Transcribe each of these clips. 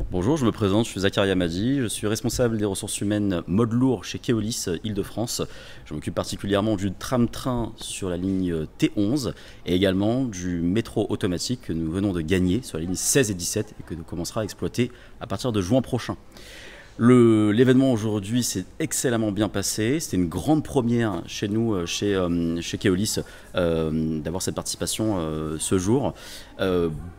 Bonjour, je me présente, je suis Zakaria Madi, je suis responsable des ressources humaines mode lourd chez Keolis Île-de-France. Je m'occupe particulièrement du tram-train sur la ligne T11 et également du métro automatique que nous venons de gagner sur la ligne 16 et 17 et que nous commencera à exploiter à partir de juin prochain. L'événement aujourd'hui s'est excellemment bien passé. C'était une grande première chez nous, chez Keolis, d'avoir cette participation ce jour.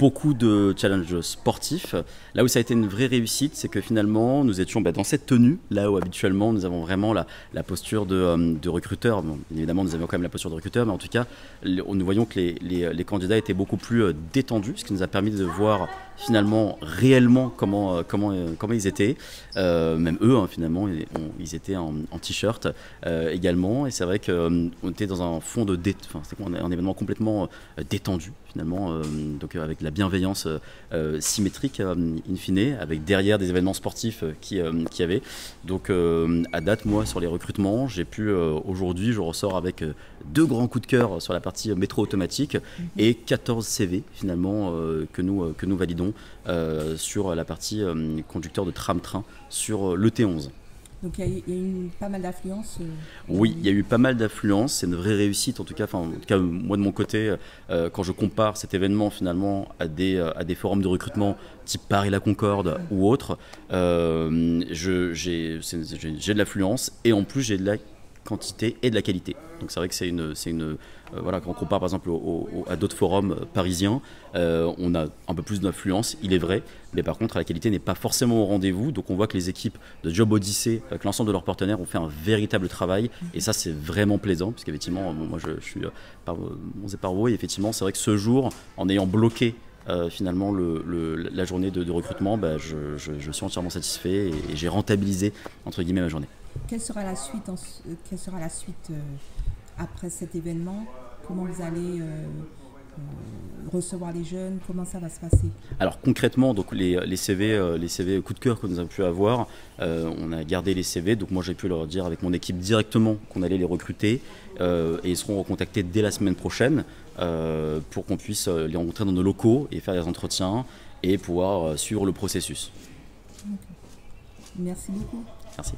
Beaucoup de challenges sportifs. Là où ça a été une vraie réussite, c'est que finalement, nous étions dans cette tenue, là où habituellement nous avons vraiment la posture de recruteur. Bon, évidemment, nous avions quand même la posture de recruteur, mais en tout cas, nous voyons que les candidats étaient beaucoup plus détendus, ce qui nous a permis de voir finalement réellement comment ils étaient. Même eux, finalement, ils étaient en t-shirt également. Et c'est vrai qu'on était dans un fond c'était un événement complètement détendu, finalement, donc avec de la bienveillance symétrique, in fine, avec derrière des événements sportifs qui y avait. Donc, à date, moi, sur les recrutements, j'ai pu, aujourd'hui, je ressors avec 2 grands coups de cœur sur la partie métro automatique et 14 CV, finalement, que nous validons sur la partie conducteur de tram-train sur le T11. Donc il y a eu pas mal d'affluence Oui, il y a eu pas mal d'affluence, c'est une vraie réussite en tout cas, moi de mon côté, quand je compare cet événement finalement à des forums de recrutement type Paris la Concorde ou autres, j'ai de l'affluence et en plus j'ai de la quantité et de la qualité. Donc c'est vrai que voilà, quand on compare par exemple à d'autres forums parisiens, on a un peu plus d'influence, il est vrai, mais par contre la qualité n'est pas forcément au rendez-vous. Donc on voit que les équipes de Job Odyssey, avec l'ensemble de leurs partenaires, ont fait un véritable travail et ça c'est vraiment plaisant, parce qu'effectivement moi je suis par vous et effectivement c'est vrai que ce jour, en ayant bloqué finalement la journée de recrutement, je suis entièrement satisfait et j'ai rentabilisé entre guillemets ma journée. Quelle sera la suite, après cet événement? Comment vous allez recevoir les jeunes? Comment ça va se passer? Alors concrètement, donc les CV coup de cœur que nous avons pu avoir, on a gardé les CV. Donc moi j'ai pu leur dire avec mon équipe directement qu'on allait les recruter et ils seront recontactés dès la semaine prochaine pour qu'on puisse les rencontrer dans nos locaux et faire des entretiens et pouvoir suivre le processus. Okay. Merci beaucoup. Merci.